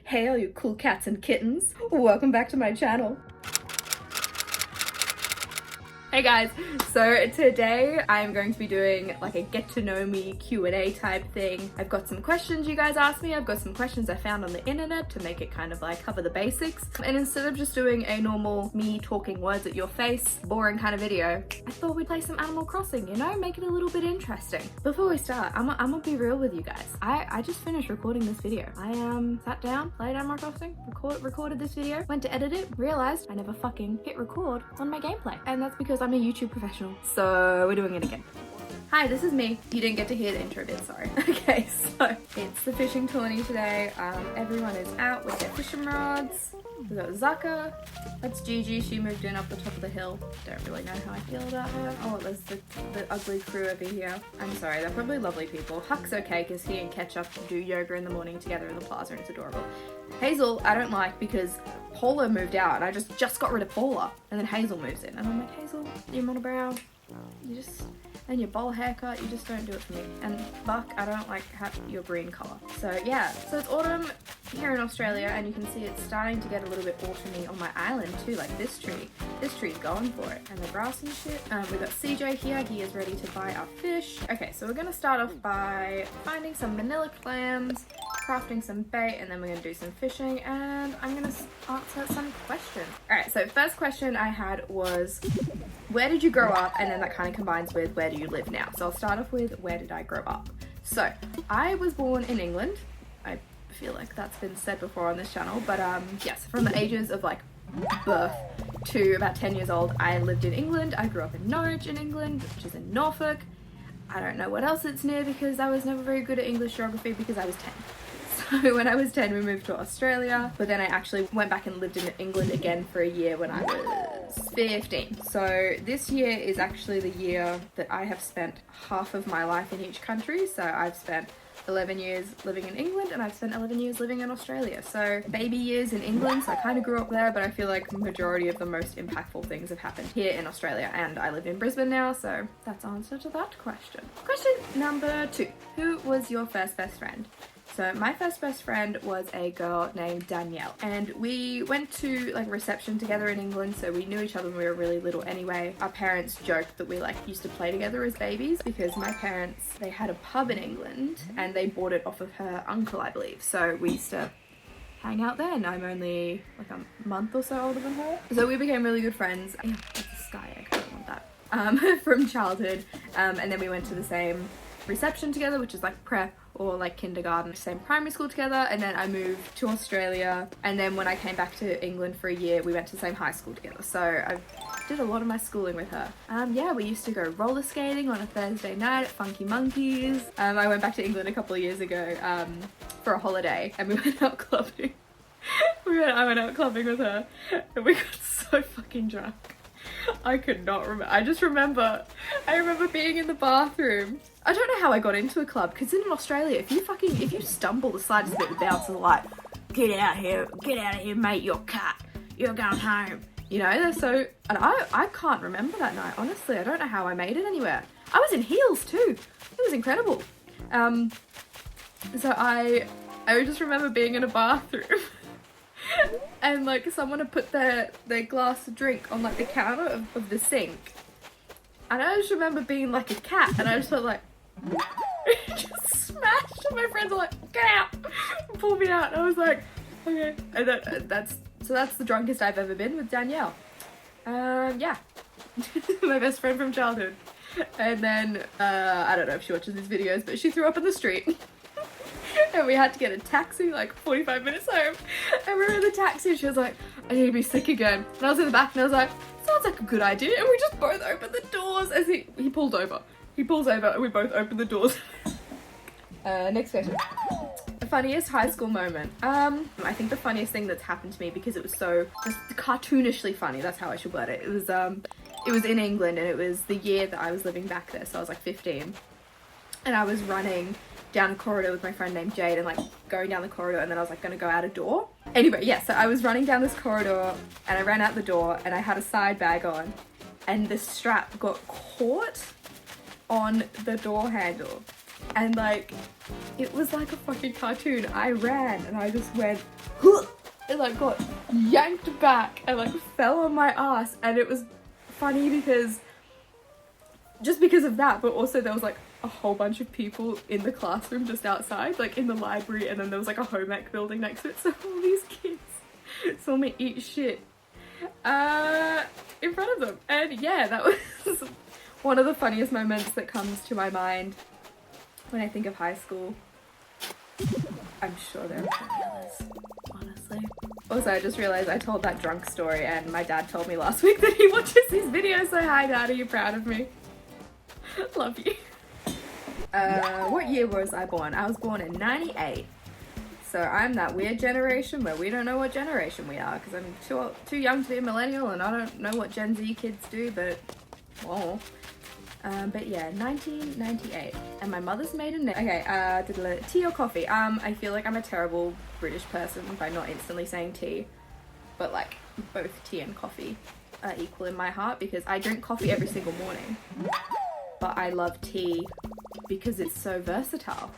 Hey all you cool cats and kittens, welcome back to my channel. Hey guys, so today I'm going to be doing like a get to know me Q&A type thing. I've got some questions you guys asked me, I've got some questions I found on the internet to make it kind of like cover the basics. And instead of just doing a normal me talking words at your face, boring kind of video, I thought we'd play some Animal Crossing, you know, make it a little bit interesting. Before we start, I'm gonna be real with you guys. I just finished recording this video. I sat down, played Animal Crossing, recorded this video, went to edit it, realized I never fucking hit record on my gameplay. And that's because I'm a YouTube professional, so we're doing it again. Hi, this is me. You didn't get to hear the intro bit, sorry. Okay, so it's the fishing tourney today. Everyone is out with their fishing rods. We've got Zaka. That's Gigi. She moved in up the top of the hill. Don't really know how I feel about her. Oh, there's the ugly crew over here. I'm sorry, they're probably lovely people. Huck's okay because he and Ketchup do yoga in the morning together in the plaza and it's adorable. Hazel, I don't like because Paula moved out and I just got rid of Paula. And then Hazel moves in and I'm like, Hazel, your monobrow, and your bowl haircut, you just don't do it for me. And Buck, I don't like your green colour. So yeah, so it's autumn here in Australia and you can see it's starting to get a little bit autumny on my island too, like this tree's going for it. And the grass and shit. We've got CJ here, he is ready to buy our fish. Okay, so we're gonna start off by finding some manila clams, crafting some bait, and then we're gonna do some fishing and I'm gonna answer some questions. Alright, so first question I had was, where did you grow up? And then that kind of combines with where do you live now? So I'll start off with where did I grow up? So I was born in England. I feel like that's been said before on this channel, but yes, from the ages of like birth to about 10 years old, I lived in England. I grew up in Norwich in England, which is in Norfolk. I don't know what else it's near because I was never very good at English geography because I was 10. So when I was 10 we moved to Australia, but then I actually went back and lived in England again for a year when I was 15. So this year is actually the year that I have spent half of my life in each country. So I've spent 11 years living in England and I've spent 11 years living in Australia. So baby years in England, so I kind of grew up there, but I feel like the majority of the most impactful things have happened here in Australia, and I live in Brisbane now, so that's answer to that question. Question number 2. Who was your first best friend? So my first best friend was a girl named Danielle, and we went to like reception together in England, so we knew each other when we were really little anyway. Our parents joked that we like used to play together as babies because my parents, they had a pub in England and they bought it off of her uncle, I believe. So we used to hang out there, and I'm only like a month or so older than her. So we became really good friends. Yeah, that's a sky egg, I don't want that. From childhood, and then we went to the same reception together, which is like prep or like kindergarten, same primary school together, and then I moved to Australia, and then when I came back to England for a year we went to the same high school together, so I did a lot of my schooling with her. Yeah, we used to go roller skating on a Thursday night at Funky Monkeys. I went back to England a couple of years ago for a holiday and we went out clubbing. I went out clubbing with her and we got so fucking drunk. I could not remember. I remember being in the bathroom. I don't know how I got into a club because in Australia, if you stumble the slightest bit, the bouncers are like, get out of here, mate, you're cut, you're going home. You know, they're so, and I can't remember that night, honestly. I don't know how I made it anywhere. I was in heels too. It was incredible. So I just remember being in a bathroom and like someone had put their glass of drink on like the counter of the sink, and I just remember being like a cat and I just felt like just smashed, and my friends were like, get out, and pulled me out, and I was like, okay. And that's the drunkest I've ever been with Danielle. Yeah. My best friend from childhood. And then I don't know if she watches these videos, but she threw up in the street. And we had to get a taxi like 45 minutes home, and we were in the taxi and she was like, I need to be sick again, and I was in the back and I was like, sounds like a good idea, and we just both opened the doors as he pulls over and we both opened the doors. Next question. The funniest high school moment. I think the funniest thing that's happened to me, because it was so just cartoonishly funny, that's how I should word it. It was in England and it was the year that I was living back there, so I was like 15, and I was running down a corridor with my friend named Jade and like going down the corridor, and then I was like gonna go out a door. Anyway, yeah, so I was running down this corridor and I ran out the door and I had a side bag on and the strap got caught on the door handle and like it was like a fucking cartoon. I ran and I just went huh, and like got yanked back and like fell on my ass, and it was funny because just because of that, but also there was like a whole bunch of people in the classroom just outside, like in the library, and then there was like a home ec building next to it, so all these kids saw me eat shit in front of them. And yeah, that was one of the funniest moments that comes to my mind when I think of high school. I'm sure there are many others, honestly. Also, I just realized I told that drunk story and my dad told me last week that he watches these videos, so hi Dad, are you proud of me? Love you. What year was I born? I was born in 98. So I'm that weird generation where we don't know what generation we are, because I'm too young to be a millennial and I don't know what Gen Z kids do, but whoa. But yeah, 1998. And my mother's maiden name. Okay, tea or coffee? I feel like I'm a terrible British person by not instantly saying tea, but like both tea and coffee are equal in my heart because I drink coffee every single morning. But I love tea because it's so versatile.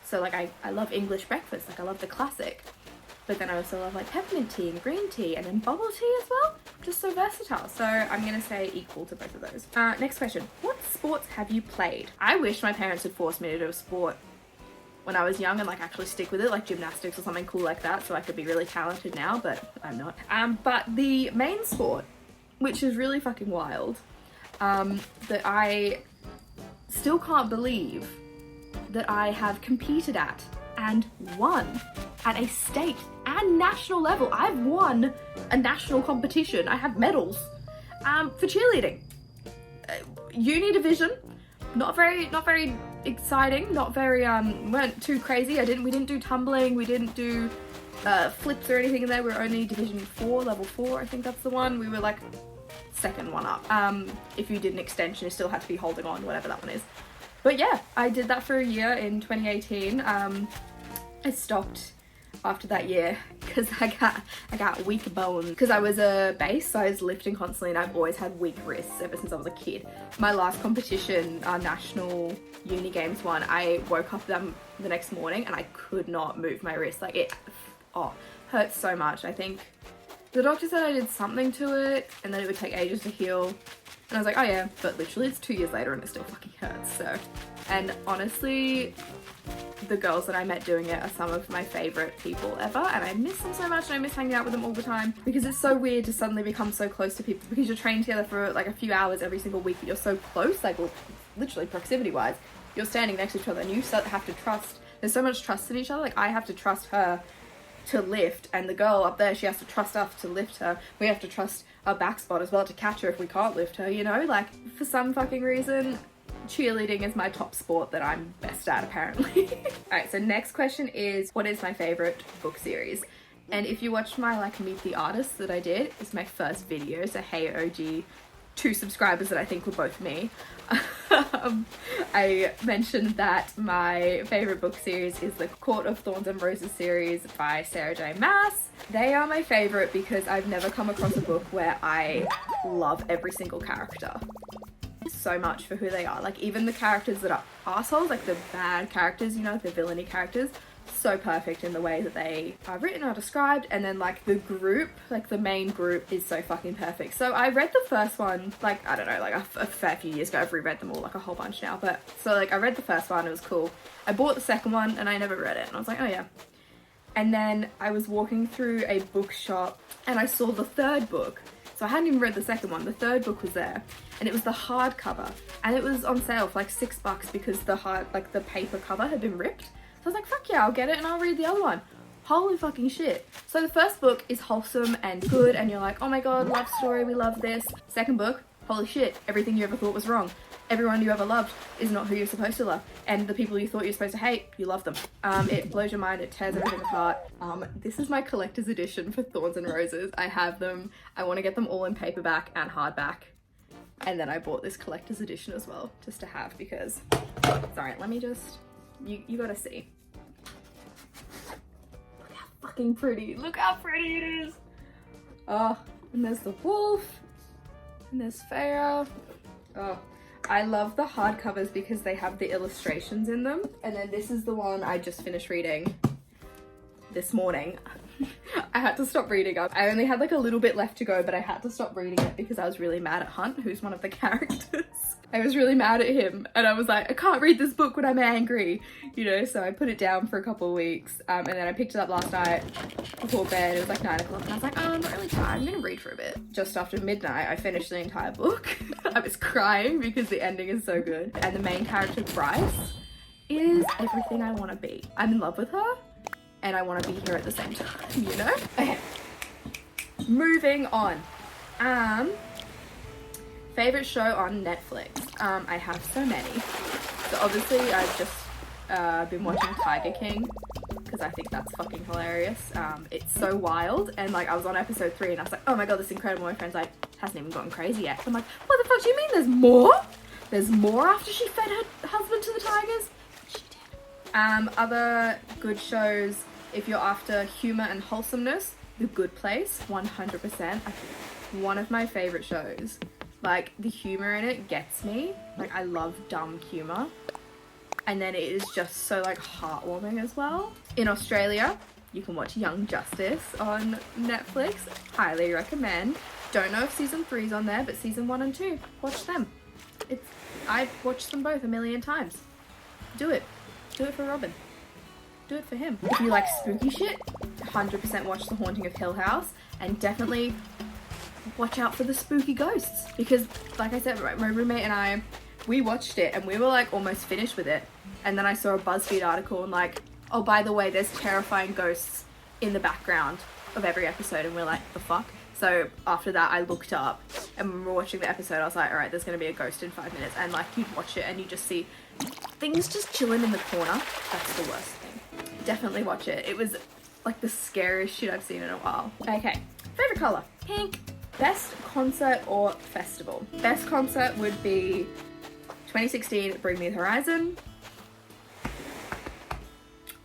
So like I love English breakfast, like I love the classic, but then I also love like peppermint tea and green tea and then bubble tea as well. Just so versatile. So I'm gonna say equal to both of those. Next question. What sports have you played? I wish my parents had forced me to do a sport when I was young and like actually stick with it, like gymnastics or something cool like that, so I could be really talented now, but I'm not. But the main sport, which is really fucking wild, that I still can't believe that I have competed at and won at a state and national level. I've won a national competition. I have medals for cheerleading. Uni division, not very exciting, not very weren't too crazy. We didn't do tumbling, we didn't do flips or anything in there. We were only division 4, level 4, I think that's the one. We were like second one up. If you did an extension, you still had to be holding on, whatever that one is. But yeah, I did that for a year in 2018. I stopped after that year because I got weak bones because I was a base, so I was lifting constantly and I've always had weak wrists ever since I was a kid. My last competition, our national uni games one, I woke up the next morning and I could not move my wrist. Like it hurts so much. I think the doctor said I did something to it and then it would take ages to heal. And I was like, oh yeah, but literally it's 2 years later and it still fucking hurts, so. And honestly, the girls that I met doing it are some of my favorite people ever, and I miss them so much and I miss hanging out with them all the time because it's so weird to suddenly become so close to people because you're training together for like a few hours every single week, but you're so close, like well, literally proximity wise, you're standing next to each other and you have to trust, there's so much trust in each other. Like I have to trust her to lift, and the girl up there, she has to trust us to lift her. We have to trust our back spot as well to catch her if we can't lift her, you know? Like, for some fucking reason, cheerleading is my top sport that I'm best at, apparently. Alright, so next question is, what is my favourite book series? And if you watched my, like, Meet the Artist that I did, it's my first video, so hey OG, 2 subscribers that I think were both me. I mentioned that my favourite book series is the Court of Thorns and Roses series by Sarah J. Maas. They are my favourite because I've never come across a book where I love every single character so much for who they are. Like even the characters that are assholes, like the bad characters, you know, the villainy characters, so perfect in the way that they are written or described, and then like the group, like the main group is so fucking perfect. So I read the first one, like I don't know, like a fair few years ago. I've reread them all like a whole bunch now, but so like I read the first one, it was cool. I bought the second one and I never read it and I was like, oh yeah. And then I was walking through a bookshop and I saw the third book. So I hadn't even read the second one. The third book was there and it was the hardcover and it was on sale for like $6 because the paper cover had been ripped. So I was like, fuck yeah, I'll get it and I'll read the other one. Holy fucking shit. So the first book is wholesome and good and you're like, oh my god, love story, we love this. Second book, holy shit, everything you ever thought was wrong. Everyone you ever loved is not who you're supposed to love. And the people you thought you're supposed to hate, you love them. It blows your mind, it tears everything apart. This is my collector's edition for Thorns and Roses. I have them. I want to get them all in paperback and hardback. And then I bought this collector's edition as well, just to have because, sorry, let me just, you gotta see. Look how fucking pretty. Look how pretty it is. Oh, and there's the wolf. And there's Farah. Oh, I love the hardcovers because they have the illustrations in them. And then this is the one I just finished reading this morning. I had to stop reading it. I only had like a little bit left to go, but I had to stop reading it because I was really mad at Hunt, who's one of the characters. I was really mad at him and I was like, I can't read this book when I'm angry, you know, so I put it down for a couple of weeks and then I picked it up last night before bed. It was like 9 o'clock and I was like, oh, I'm not really tired, I'm gonna read for a bit. Just after midnight, I finished the entire book. I was crying because the ending is so good. And the main character, Bryce, is everything I want to be. I'm in love with her and I want to be here at the same time, you know? Okay, moving on. Favorite show on Netflix? I have so many. So obviously I've just been watching Tiger King because I think that's fucking hilarious. It's so wild and like I was on episode 3 and I was like, oh my god, this is incredible. My friend's like, hasn't even gotten crazy yet. I'm like, what the fuck do you mean there's more? There's more after she fed her husband to the tigers? She did. Other good shows, if you're after humor and wholesomeness, The Good Place, 100%. One of my favorite shows. Like, the humor in it gets me. Like, I love dumb humor. And then it is just so, like, heartwarming as well. In Australia, you can watch Young Justice on Netflix. Highly recommend. Don't know if season 3's on there, but season 1 and 2, watch them. I've watched them both a million times. Do it. Do it for Robin. Do it for him. If you like spooky shit, 100% watch The Haunting of Hill House. And definitely watch out for the spooky ghosts because like I said, my roommate and I, we watched it and we were like almost finished with it and then I saw a BuzzFeed article and like, oh by the way, there's terrifying ghosts in the background of every episode and we're like, the fuck? So after that I looked up and when we were watching the episode I was like, alright, there's gonna be a ghost in 5 minutes and like you'd watch it and you just see things just chilling in the corner. That's the worst thing. Definitely watch it. It was like the scariest shit I've seen in a while. Okay, favorite color? Pink. Best concert or festival? Best concert would be 2016 Bring Me the Horizon.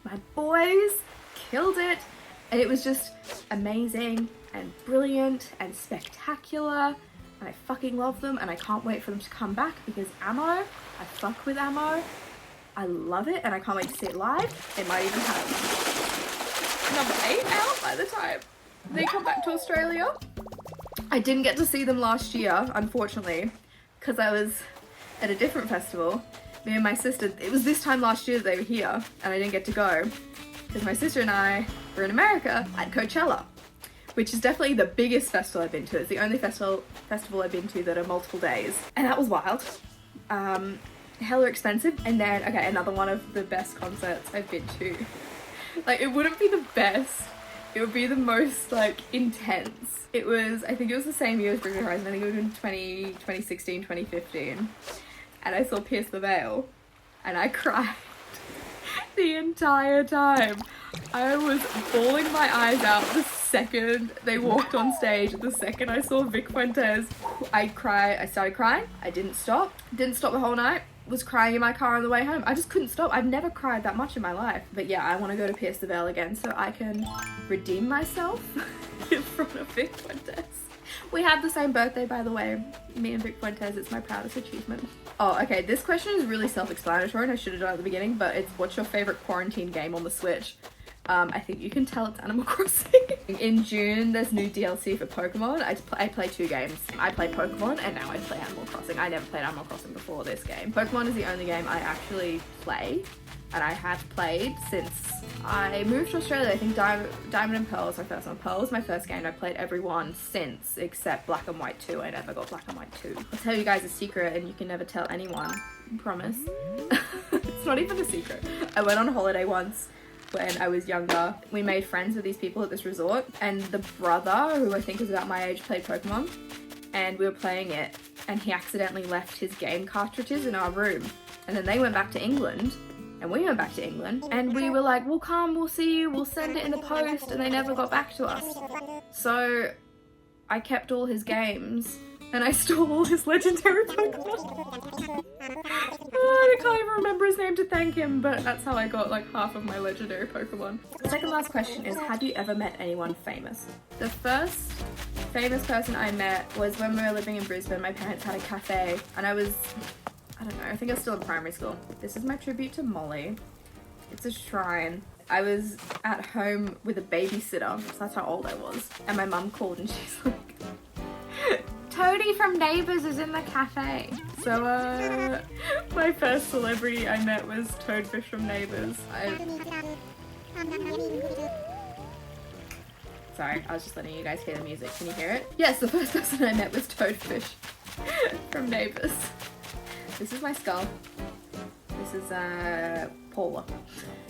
My boys killed it and it was just amazing and brilliant and spectacular and I fucking love them and I can't wait for them to come back because Ammo, I fuck with Ammo. I love it and I can't wait to see it live. They might even have number 8 out by the time they come back to Australia. I didn't get to see them last year, unfortunately, because I was at a different festival. Me and my sister, it was this time last year that they were here, and I didn't get to go, because my sister and I were in America at Coachella, which is definitely the biggest festival I've been to. It's the only festival I've been to that are multiple days, and that was wild. Hella expensive. And then, okay, another one of the best concerts I've been to. Like, it wouldn't be the best. It would be the most, like, intense. It was, I think it was the same year as Bring Me the Horizon. I think it was in 2016, 2015. And I saw Pierce the Veil. And I cried the entire time. I was bawling my eyes out the second they walked on stage. The second I saw Vic Fuentes, I started crying. I didn't stop. Didn't stop the whole night. Was crying in my car on the way home. I just couldn't stop. I've never cried that much in my life. But yeah, I want to go to Pierce the Veil again so I can redeem myself in front of Vic Fuentes. We have the same birthday, by the way. Me and Vic Fuentes, it's my proudest achievement. Oh, okay, this question is really self-explanatory and I should have done it at the beginning, but it's what's your favorite quarantine game on the Switch? I think you can tell it's Animal Crossing. In June, there's new DLC for Pokemon. I play 2 games. I play Pokemon and now I play Animal Crossing. I never played Animal Crossing before this game. Pokemon is the only game I actually play, and I have played since I moved to Australia. I think Diamond and Pearl was my first one. Pearl was my first game. I played every one since, except Black and White 2. I never got Black and White 2. I'll tell you guys a secret and you can never tell anyone. I promise. It's not even a secret. I went on holiday once when I was younger. We made friends with these people at this resort, and the brother, who I think is about my age, played Pokemon, and we were playing it, and he accidentally left his game cartridges in our room, and then they went back to England, and we went back to England, and we were like, we'll come, we'll see you, we'll send it in the post, and they never got back to us. So I kept all his games, and I stole all his legendary Pokemon. I can't even remember his name to thank him, but that's how I got like half of my legendary Pokemon. The second last question is, have you ever met anyone famous? The first famous person I met was when we were living in Brisbane. My parents had a cafe and I don't know, I think I was still in primary school. This is my tribute to Molly. It's a shrine. I was at home with a babysitter, so that's how old I was. And my mum called and she's like, Toadie from Neighbours is in the cafe. So, my first celebrity I met was Toadfish from Neighbours. Sorry, I was just letting you guys hear the music. Can you hear it? Yes, the first person I met was Toadfish from Neighbours. This is my skull. This is, Paula.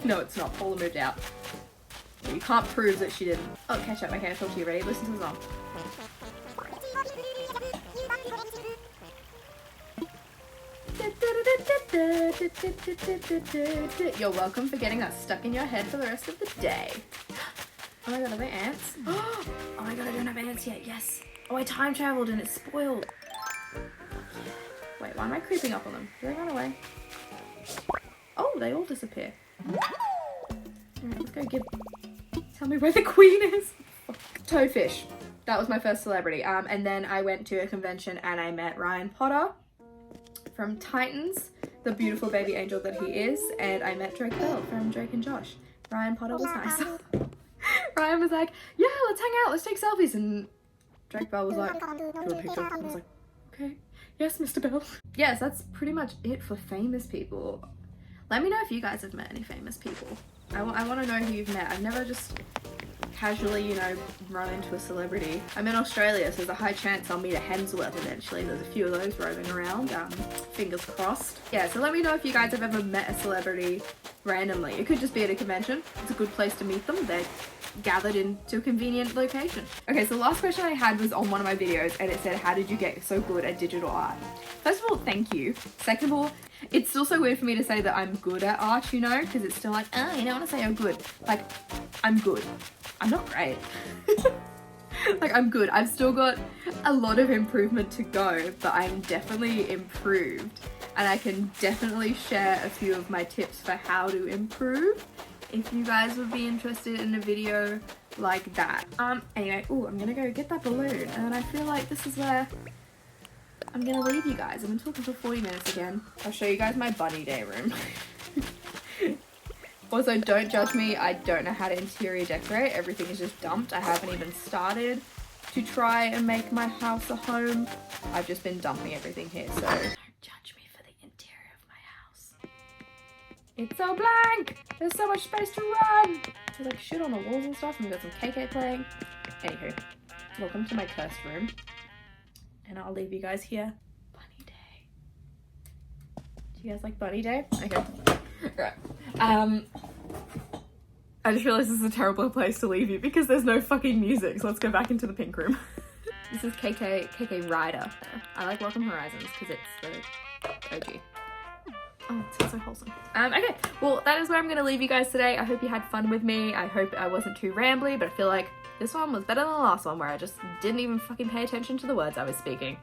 No, it's not. Paula moved out. You can't prove that she didn't. Oh, catch up. Okay, I'll talk to you. Ready? Listen to the song. You're welcome for getting that stuck in your head for the rest of the day. Oh my god, are they ants? Oh my god, I don't have ants yet. Yes. Oh, I time traveled and it's spoiled. Wait, why am I creeping up on them? Do they run away? Oh, they all disappear. Alright, let's go tell me where the queen is. Toadfish. That was my first celebrity. And then I went to a convention and I met Ryan Potter from Titans, the beautiful baby angel that he is. And I met Drake Bell from Drake and Josh. Ryan Potter was nice. Ryan was like, yeah, let's hang out, let's take selfies. And Drake Bell was like, do you want a picture? I was like, okay. Yes, Mr. Bell. Yes, that's pretty much it for famous people. Let me know if you guys have met any famous people. I want to know who you've met. I've never just casually, you know, run into a celebrity. I'm in Australia, so there's a high chance I'll meet a Hemsworth eventually. There's a few of those roaming around. Fingers crossed. Yeah, so let me know if you guys have ever met a celebrity randomly. It could just be at a convention. It's a good place to meet them. They're gathered into a convenient location. Okay, so the last question I had was on one of my videos and it said, how did you get so good at digital art? First of all, thank you. Second of all, it's still so weird for me to say that I'm good at art, you know, because it's still like, you don't want to say I'm good. Like, I'm good. I'm not great. Like, I'm good. I've still got a lot of improvement to go, but I'm definitely improved. And I can definitely share a few of my tips for how to improve if you guys would be interested in a video like that. Anyway, I'm gonna go get that balloon, and I feel like this is where I'm gonna leave you guys. I've been talking for 40 minutes again. I'll show you guys my bunny day room. Also, don't judge me. I don't know how to interior decorate. Everything is just dumped. I haven't even started to try and make my house a home. I've just been dumping everything here, so don't judge me for the interior of my house. It's so blank! There's so much space to run! There's like shit on the walls and stuff, and we've got some KK playing. Anywho, welcome to my cursed room. And I'll leave you guys here. Bunny day. Do you guys like bunny day? Okay. Right. I just realized this is a terrible place to leave you because there's no fucking music, so let's go back into the pink room. This is KK Rider. I like Welcome Horizons because it's the OG. Oh, it smells so wholesome. Okay, well, that is where I'm gonna leave you guys today. I hope you had fun with me. I hope I wasn't too rambly, but I feel like this one was better than the last one where I just didn't even fucking pay attention to the words I was speaking.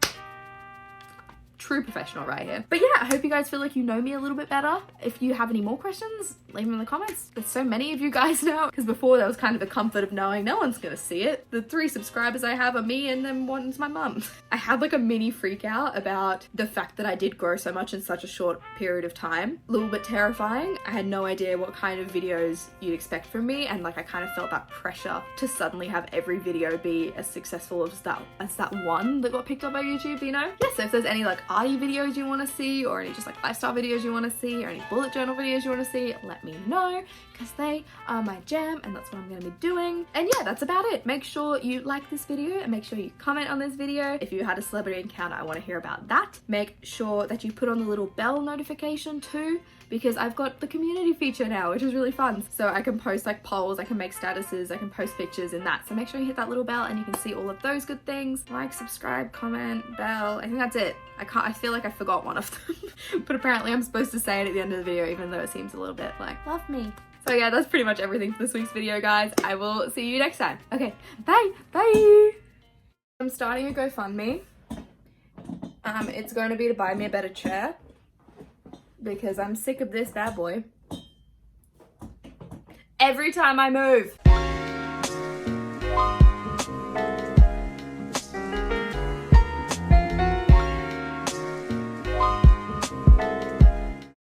True professional right here. But yeah, I hope you guys feel like you know me a little bit better. If you have any more questions, leave them in the comments. There's so many of you guys now, because before there was kind of a comfort of knowing no one's gonna see it. The 3 subscribers I have are me and then one's my mum. I had like a mini freak out about the fact that I did grow so much in such a short period of time. A little bit terrifying. I had no idea what kind of videos you'd expect from me, and like I kind of felt that pressure to suddenly have every video be as successful as that one that got picked up by YouTube, you know? Yeah, so if there's any like arty videos you want to see, or any just like lifestyle videos you want to see, or any bullet journal videos you want to see, let me know, because they are my jam and that's what I'm going to be doing. And yeah, that's about it. Make sure you like this video and make sure you comment on this video. If you had a celebrity encounter, I want to hear about that. Make sure that you put on the little bell notification too, because I've got the community feature now, which is really fun. So I can post like polls, I can make statuses, I can post pictures and that. So make sure you hit that little bell and you can see all of those good things. Like, subscribe, comment, bell. I think that's it. I feel like I forgot one of them, but apparently I'm supposed to say it at the end of the video, even though it seems a little bit like, love me. So yeah, that's pretty much everything for this week's video, guys. I will see you next time. Okay, bye, bye. I'm starting a GoFundMe. It's going to be to buy me a better chair, because I'm sick of this bad boy every time I move.